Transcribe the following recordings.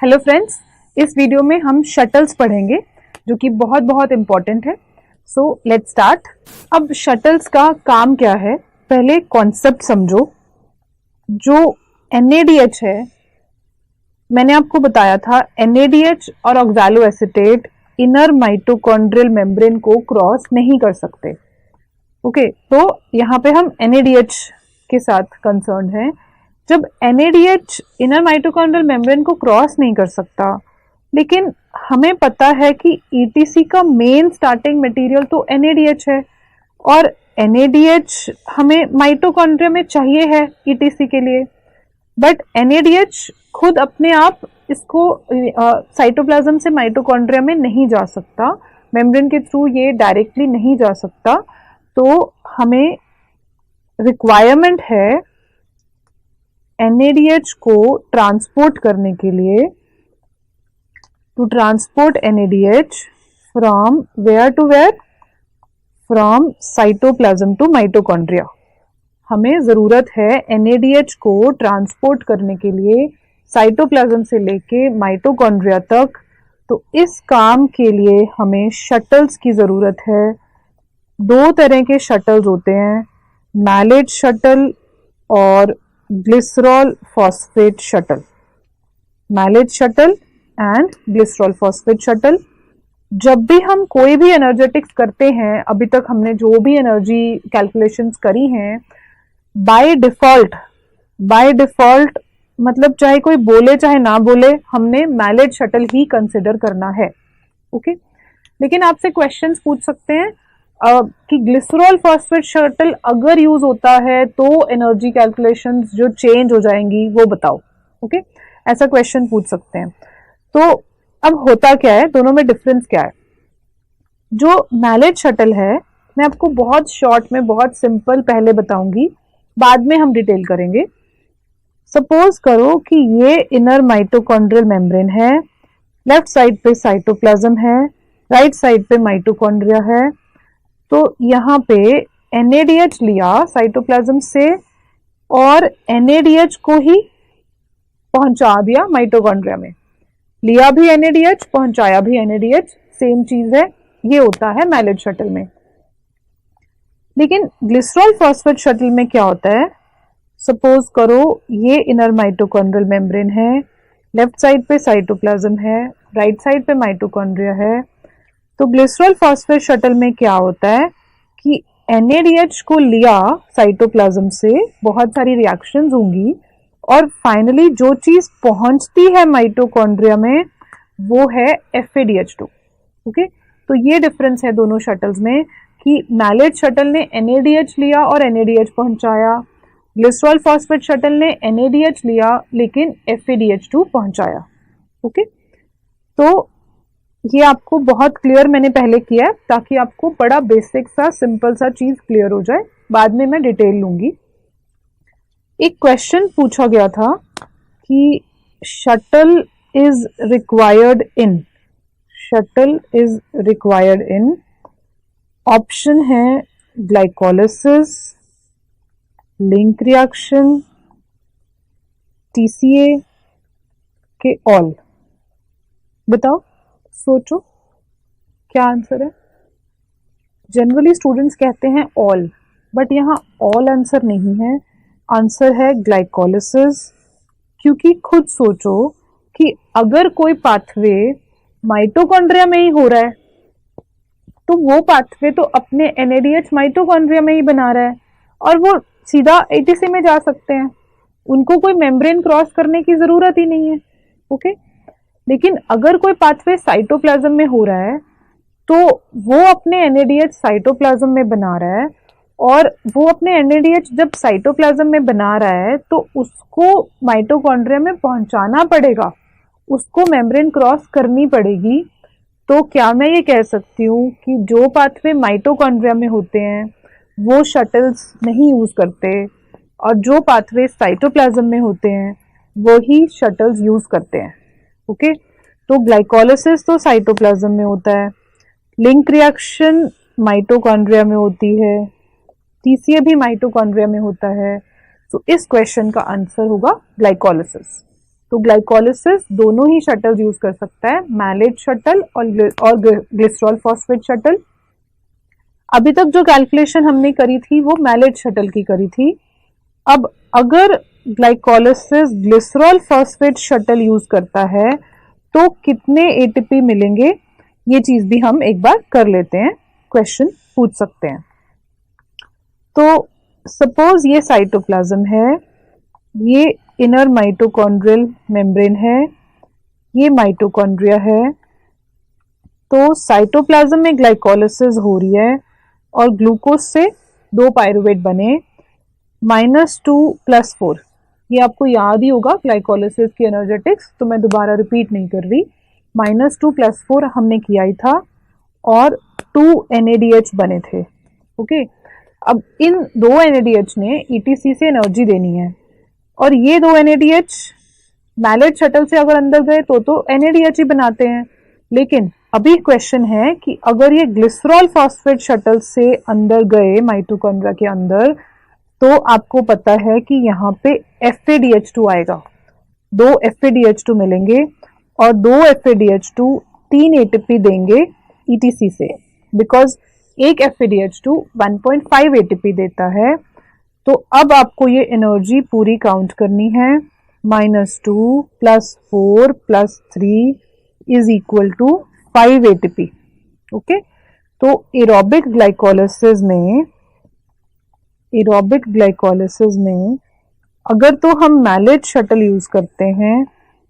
Hello friends, इस video में हम शटल्स पढ़ेंगे जो कि बहुत बहुत इम्पोर्टेंट है। So let's start. अब शटल्स का काम क्या है, पहले कॉन्सेप्ट समझो। जो NADH है, मैंने आपको बताया था NADH और oxalo acetate inner mitochondrial membrane को क्रॉस नहीं कर सकते। ओके, तो यहाँ पे हम NADH के साथ कंसर्न हैं। जब NADH इनर माइटोकॉन्ड्रियल मेम्ब्रेन को क्रॉस नहीं कर सकता, लेकिन हमें पता है कि ETC का मेन स्टार्टिंग मटेरियल तो NADH है और NADH हमें माइटोकॉन्ड्रिया में चाहिए है ETC के लिए, बट NADH खुद अपने आप इसको साइटोप्लाज्म से माइटोकॉन्ड्रिया में नहीं जा सकता, मेम्ब्रेन के थ्रू ये डायरेक्टली नहीं जा सकता। तो हमें रिक्वायरमेंट है NADH को ट्रांसपोर्ट करने के लिए, to transport NADH from where to where, from cytoplasm to mitochondria. हमें जरूरत है NADH को ट्रांसपोर्ट करने के लिए साइटोप्लाज्म से लेके माइटोकॉन्ड्रिया तक। तो इस काम के लिए हमें शटल्स की जरूरत है। दो तरह के शटल्स होते हैं, मैलेज शटल और glycerol phosphate shuttle. Malate shuttle and glycerol phosphate shuttle. जब भी हम कोई भी एनर्जेटिक्स करते हैं, अभी तक हमने जो भी एनर्जी कैलकुलेशंस करी हैं, बाय डिफॉल्ट मतलब चाहे कोई बोले चाहे ना बोले, हमने मैलेज शटल ही कंसिडर करना है। ओके, लेकिन आपसे क्वेश्चंस पूछ सकते हैं कि ग्लिसरॉल फॉस्फेट शटल अगर यूज होता है तो एनर्जी कैलकुलेशंस जो चेंज हो जाएंगी वो बताओ। ओके, ऐसा क्वेश्चन पूछ सकते हैं। तो अब होता क्या है, दोनों में डिफरेंस क्या है? जो मैलेज शटल है, मैं आपको बहुत शॉर्ट में बहुत सिंपल पहले बताऊंगी, बाद में हम डिटेल करेंगे। सपोज करो कि ये इनर माइटोकॉन्ड्रियल मेम्ब्रेन है, लेफ्ट साइड पे साइटोप्लाज्म है, राइट साइड पे माइटोकॉन्ड्रिया है। तो यहाँ पे NADH लिया साइटोप्लाज्म से और NADH को ही पहुंचा दिया माइटोकॉन्ड्रिया में। लिया भी NADH, पहुंचाया भी NADH, सेम चीज है। ये होता है मैलेज शटल में। लेकिन ग्लिसरॉल फॉस्फेट शटल में क्या होता है? सपोज करो ये इनर माइटोकॉन्ड्रियल मेम्ब्रेन है, लेफ्ट साइड पे साइटोप्लाज्म है, राइट साइड पे माइटोकॉन्ड्रिया है। तो ग्लिसरॉल फॉस्फेट शटल में क्या होता है कि NADH को लिया साइटोप्लाज्म से, बहुत सारी रिएक्शंस होंगी और फाइनली जो चीज पहुंचती है माइटोकॉन्ड्रिया में वो है FADH2। ओके, तो ये डिफरेंस है दोनों शटल्स में कि मैलेज शटल ने NADH लिया और NADH पहुंचाया, ग्लिसरॉल फॉस्फेट शटल ने NADH लिया लेकिन FADH2 पहुंचाया। ओके, तो ये आपको बहुत क्लियर मैंने पहले किया है ताकि आपको बड़ा बेसिक सा सिंपल सा चीज क्लियर हो जाए, बाद में मैं डिटेल लूंगी। एक क्वेश्चन पूछा गया था कि shuttle is required in, option है ग्लाइकोलिसिस, लिंक रिएक्शन, TCA के ऑल। बताओ, सोचो क्या आंसर है। जनरली स्टूडेंट्स कहते हैं ऑल, बट यहाँ ऑल आंसर नहीं है, आंसर है ग्लाइकोलिसिस। क्योंकि खुद सोचो कि अगर कोई पाथवे माइटोकॉन्ड्रिया में ही हो रहा है तो वो पाथवे तो अपने NADH माइटोकॉन्ड्रिया में ही बना रहा है और वो सीधा ATC में जा सकते हैं, उनको कोई मेम्ब्रेन क्रॉस करने की जरूरत ही नहीं है। ओके, लेकिन अगर कोई पाथवे साइटोप्लाज्म में हो रहा है तो वो अपने NADH साइटोप्लाज्म में बना रहा है और वो अपने NADH जब साइटोप्लाज्म में बना रहा है तो उसको माइटोकॉन्ड्रिया में पहुंचाना पड़ेगा, उसको मेम्ब्रेन क्रॉस करनी पड़ेगी। तो क्या मैं ये कह सकती हूँ कि जो पाथवे माइटोकॉन्ड्रिया में होते हैं वो शटल्स नहीं यूज करते और जो पाथवे साइटोप्लाज्म में होते हैं वो ही शटल्स यूज करते हैं। ओके, तो ग्लाइकोलिसिस तो साइटोप्लाज्म में होता है, लिंक रिएक्शन माइटोकॉन्ड्रिया में होती है, TCA भी माइटोकॉन्ड्रिया में होता है। तो इस क्वेश्चन का आंसर होगा ग्लाइकोलिसिस। तो ग्लाइकोलिसिस दोनों ही शटल यूज कर सकता है, मैलेट शटल और ग्लिसरॉल फॉस्फेट शटल। अभी तक जो कैलकुलेशन हमने करी थी वो मैलेट शटल की करी थी। अब अगर glycolysis glycerol phosphate shuttle use करता है तो कितने एटीपी मिलेंगे, ये चीज भी हम एक बार कर लेते हैं, क्वेश्चन पूछ सकते हैं। तो सपोज ये साइटोप्लाज्म है, ये इनर माइटोकॉन्ड्रियल मेम्ब्रेन है, ये माइटोकॉन्ड्रिया है। तो साइटोप्लाज्म में ग्लाइकोलिसिस हो रही है और ग्लूकोज से 2 पायरुवेट बने, -2 + 4। ये आपको याद ही होगा ग्लाइकोलिसिस की एनर्जेटिक्स, तो मैं दोबारा रिपीट नहीं कर रही। -2 + 4 हमने किया ही था और 2 NADH बने थे। ओके, अब इन 2 NADH ने ETC से एनर्जी देनी है और ये 2 NADH मैलेट शटल से अगर अंदर गए तो NADH ही बनाते हैं। लेकिन अभी क्वेश्चन है कि अगर ये ग्लिसरॉल फॉस्फेट शटल से अंदर गए माइटोकॉन्ड्रिया के अंदर, तो आपको पता है कि यहाँ पे FADH2 आएगा, 2 FADH2 मिलेंगे और 2 FADH2 3 ATP देंगे ETC से, बिकॉज एक FADH2 1.5 ATP देता है। तो अब आपको ये एनर्जी पूरी काउंट करनी है, -2 + 4 + 3 = 5 ATP। ओके, तो एरोबिक ग्लाइकोलिसिस में अगर तो हम मैलेट शटल यूज करते हैं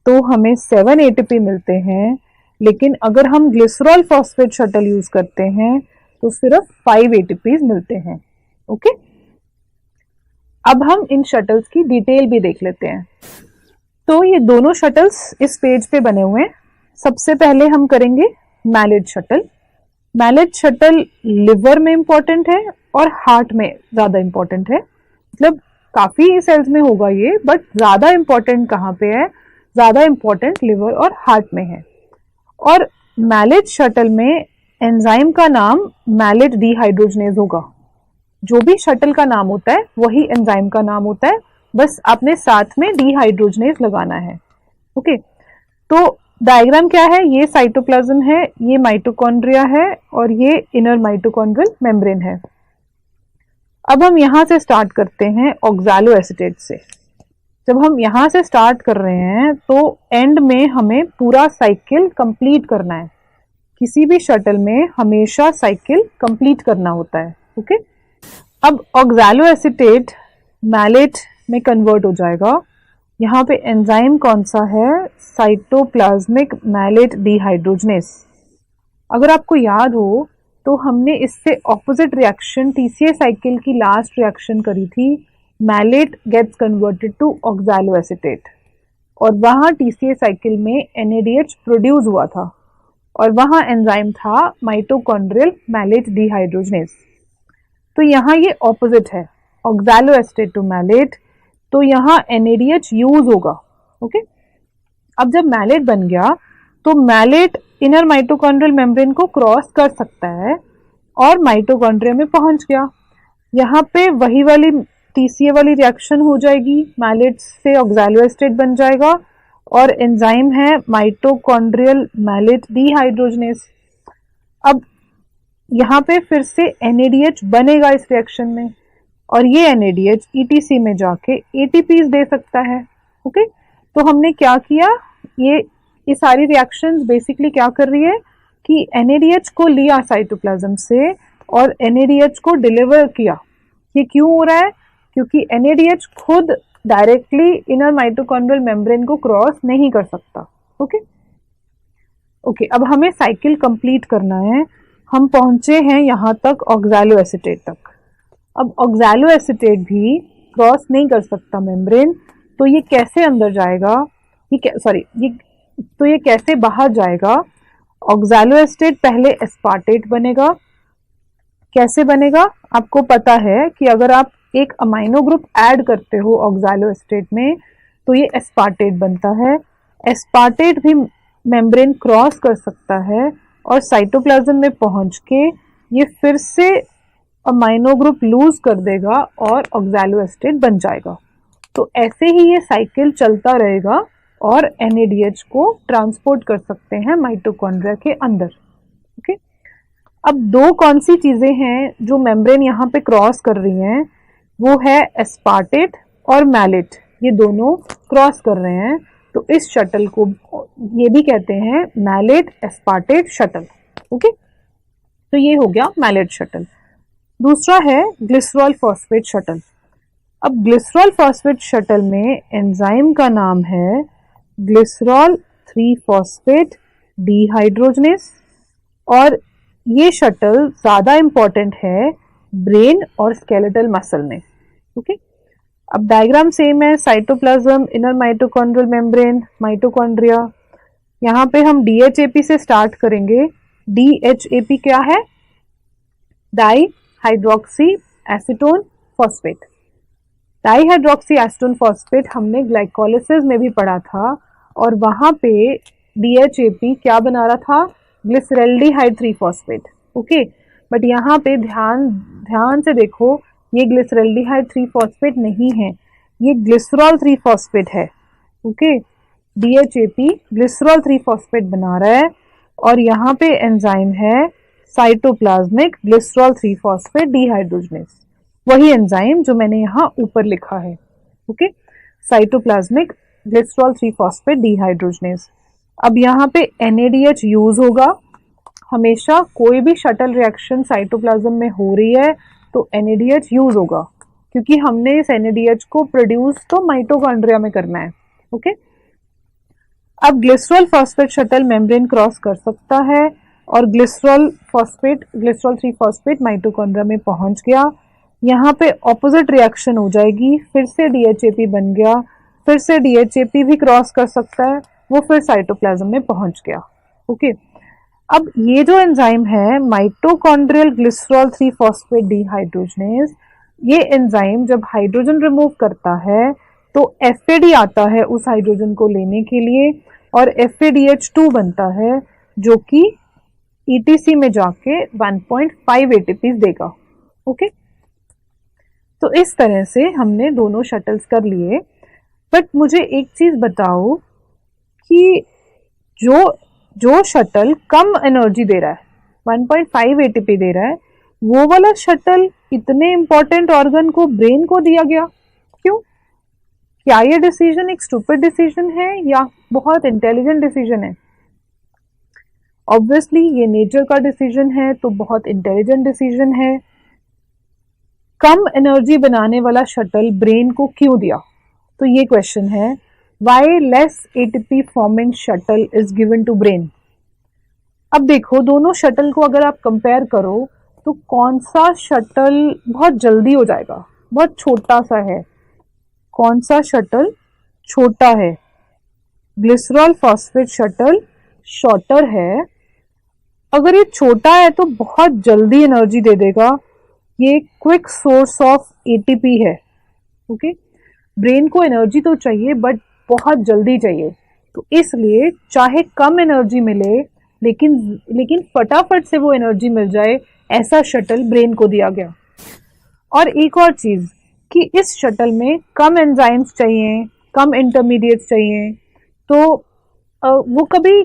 तो हमें 7 ATP मिलते हैं, लेकिन अगर हम ग्लिसरॉल फॉस्फेट शटल यूज करते हैं तो सिर्फ 5 ATP मिलते हैं। ओके, अब हम इन शटल्स की डिटेल भी देख लेते हैं। तो ये दोनों शटल्स इस पेज पे बने हुए हैं। सबसे पहले हम करेंगे malate shuttle. Malate shuttle liver में इंपॉर्टेंट है और हार्ट में ज्यादा इंपॉर्टेंट है, मतलब काफी सेल्स में होगा ये, बट ज्यादा इंपॉर्टेंट कहाँ पे है, ज्यादा इंपॉर्टेंट लिवर और हार्ट में है। और मैलेट शटल में एंजाइम का नाम मैलेट डिहाइड्रोजनेज होगा। जो भी शटल का नाम होता है वही एंजाइम का नाम होता है, बस आपने साथ में डिहाइड्रोजनेज लगाना है। ओके, तो डायग्राम क्या है, ये साइटोप्लाज्म है, ये माइटोकॉन्ड्रिया है और ये इनर माइटोकॉन्ड्रियल मेम्ब्रेन है। अब हम यहां से स्टार्ट करते हैं ऑक्सैलो एसीटेट से। जब हम यहां से स्टार्ट कर रहे हैं तो एंड में हमें पूरा साइकिल कंप्लीट करना है। किसी भी शटल में हमेशा साइकिल कंप्लीट करना होता है। ओके, अब ऑक्सैलो एसीटेट मैलेट में कन्वर्ट हो जाएगा। यहाँ पे एंजाइम कौन सा है, साइटोप्लाज्मिक मैलेट डिहाइड्रोजनेस। अगर आपको याद हो तो हमने इससे ऑपोजिट रिएक्शन TCA साइकिल की लास्ट रिएक्शन करी थी, malate gets converted to oxaloacetate, और वहां TCA साइकिल में NADH प्रोड्यूस हुआ था और वहां एंजाइम था माइटोकॉन्ड्रियल मैलेट डिहाइड्रोजनेस। तो यहाँ ये ऑपोजिट है, ऑक्सैलो एसीटेट टू मैलेट, तो यहाँ NADH यूज होगा। ओके, अब जब मैलेट बन गया तो मैलेट इनर माइटोकॉन्ड्रियल मेम्ब्रेन को क्रॉस कर सकता है और माइटोकॉन्ड्रिया में पहुंच गया। यहाँ पे वही वाली TCA वाली रिएक्शन हो जाएगी, मैलेट से ऑक्सैलो एसीटेट बन जाएगा और एंजाइम है माइटोकॉन्ड्रियल मैलेट डिहाइड्रोजनेस। अब यहाँ पे फिर से NADH बनेगा इस रिएक्शन में और ये NADH ETC में जाके ATPs दे सकता है। ओके, तो हमने क्या किया, ये सारी रिएक्शंस बेसिकली क्या कर रही है कि NADH को लिया साइटोप्लाज्म से और NADH को डिलीवर किया। ये क्यों हो रहा है, क्योंकि NADH खुद डायरेक्टली इनर माइटोकॉन्ड्रियल मेम्ब्रेन को क्रॉस नहीं कर सकता। ओके, अब हमें साइकिल कंप्लीट करना है। हम पहुंचे हैं यहाँ तक ऑक्सैलो एसीटेट तक। अब ऑक्सैलो एसीटेट भी क्रॉस नहीं कर सकता मेम्ब्रेन, तो ये कैसे अंदर जाएगा, ये कैसे बाहर जाएगा। ऑक्सैलो एसीटेट पहले एस्पार्टेट बनेगा। कैसे बनेगा, आपको पता है कि अगर आप एक अमाइनो ग्रुप ऐड करते हो ऑक्सैलो एसीटेट में तो ये एस्पार्टेट बनता है। एस्पार्टेट भी मेम्ब्रेन क्रॉस कर सकता है और साइटोप्लाज्म में पहुंच के ये फिर से अमाइनो ग्रुप लूज कर देगा और ऑक्सैलो एसीटेट बन जाएगा। तो ऐसे ही ये साइकिल चलता रहेगा और NADH को ट्रांसपोर्ट कर सकते हैं माइटोकॉन्ड्रिया के अंदर। ओके, अब दो कौन सी चीजें हैं जो मेम्ब्रेन यहाँ पे क्रॉस कर रही हैं, वो है एस्पार्टेट और मैलेट, ये दोनों क्रॉस कर रहे हैं, तो इस शटल को ये भी कहते हैं मैलेट एस्पार्टेट शटल। ओके, तो ये हो गया मैलेट शटल। दूसरा है ग्लिसरॉल फॉस्फेट शटल। अब ग्लिसरॉल फॉस्फेट शटल में एंजाइम का नाम है ग्लिसरॉल 3 फॉस्फेट डिहाइड्रोजनेस, और ये शटल ज्यादा इंपॉर्टेंट है ब्रेन और स्केलेटल मसल में। ओके, अब डायग्राम सेम है, cytoplasm, inner mitochondrial membrane, mitochondria. यहाँ पे हम DHAP से स्टार्ट करेंगे। DHAP क्या है? Di hydroxy acetone phosphate. Di hydroxy acetone phosphate हमने ग्लाइकोलिसिस में भी पढ़ा था, और वहां पे DHAP क्या बना रहा था? ग्लिसरैल्डिहाइड 3 फॉस्फेट। ओके, बट यहाँ पे ध्यान से देखो, ये ग्लिसरैल्डिहाइड 3 फॉस्फेट नहीं है, ये ग्लिसरॉल 3 फॉस्फेट है। ओके, DHAP ग्लिसरॉल 3 फॉस्फेट बना रहा है, और यहाँ पे एंजाइम है साइटोप्लाज्मिक ग्लिसरॉल 3 फॉस्फेट डिहाइड्रोजनेस, वही एंजाइम जो मैंने यहाँ ऊपर लिखा है। Okay, cytoplasmic glycerol 3 phosphate dehydrogenase. अब यहाँ पे NADH यूज होगा। हमेशा कोई भी शटल रिएक्शन साइटोप्लाज्म में हो रही है तो NADH यूज होगा, क्योंकि हमने इस NADH को प्रोड्यूस तो माइटोकॉन्ड्रिया में करना है। ओके, अब glycerol phosphate shuttle membrane cross कर सकता है, और ग्लिसरॉल 3 फॉस्फेट माइटोकॉन्ड्रिया में पहुंच गया। यहाँ पे ऑपोजिट रिएक्शन हो जाएगी, फिर से DHAP बन गया, फिर से DHAP भी क्रॉस कर सकता है, वो फिर साइटोप्लाज्म में पहुंच गया। ओके, अब ये जो एंजाइम है माइटोकॉन्ड्रियल ग्लिसरॉल 3 फॉस्फेट डिहाइड्रोजनेस, ये एंजाइम जब हाइड्रोजन रिमूव करता है तो FAD आता है उस हाइड्रोजन को लेने के लिए, और FADH2 बनता है, जो कि ETC में जाके 1.5 ATPs देगा। ओके, तो इस तरह से हमने दोनों शटल्स कर लिए। बट मुझे एक चीज बताओ कि जो शटल कम एनर्जी दे रहा है, 1.5 ATP दे रहा है, वो वाला शटल इतने इंपॉर्टेंट ऑर्गन को, ब्रेन को दिया गया, क्यों? क्या ये डिसीजन एक स्टूपिड डिसीजन है या बहुत इंटेलिजेंट डिसीजन है? ऑब्वियसली ये नेचर का डिसीजन है, तो बहुत इंटेलिजेंट डिसीजन है। कम एनर्जी बनाने वाला शटल ब्रेन को क्यों दिया? तो ये क्वेश्चन है, why less ATP forming shuttle is given to brain? अब देखो, दोनों शटल को अगर आप कंपेयर करो तो कौन सा शटल बहुत जल्दी हो जाएगा? बहुत छोटा सा है। कौन सा शटल छोटा है? ग्लिसरॉल फॉस्फेट शटल शॉर्टर है। अगर ये छोटा है तो बहुत जल्दी एनर्जी दे देगा, ये क्विक सोर्स ऑफ ATP है। ओके, ब्रेन को एनर्जी तो चाहिए बट बहुत जल्दी चाहिए, तो इसलिए चाहे कम एनर्जी मिले लेकिन फटाफट से वो एनर्जी मिल जाए, ऐसा शटल ब्रेन को दिया गया। और एक और चीज कि इस शटल में कम एंजाइम्स चाहिए, कम इंटरमीडिएट्स चाहिए, तो वो कभी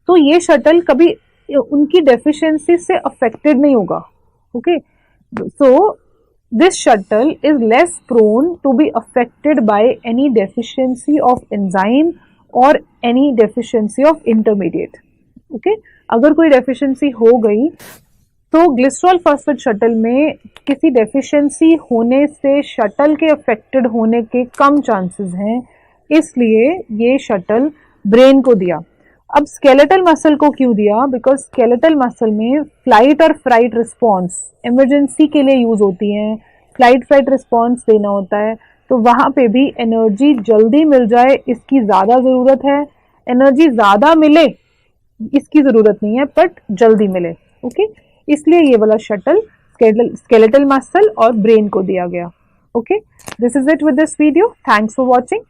तो ये शटल कभी उनकी डेफिशिएंसी से अफेक्टेड नहीं होगा। Okay, so this shuttle is less prone to be affected by any deficiency of enzyme or any deficiency of intermediate. Okay, अगर कोई deficiency हो गई तो ग्लिसरॉल फॉस्फेट शटल में किसी deficiency होने से शटल के affected होने के कम chances हैं, इसलिए ये शटल ब्रेन को दिया। अब स्केलेटल मसल को क्यों दिया? बिकॉज स्केलेटल मसल में फ्लाइट और फ्राइट रिस्पॉन्स इमरजेंसी के लिए यूज होती हैं, फ्लाइट फ्राइट रिस्पॉन्स देना होता है, तो वहां पे भी एनर्जी जल्दी मिल जाए इसकी ज्यादा जरूरत है। एनर्जी ज्यादा मिले इसकी जरूरत नहीं है, बट जल्दी मिले। ओके, इसलिए ये वाला शटल स्केलेटल मसल और ब्रेन को दिया गया। Okay, this is it with this video. Thanks for watching.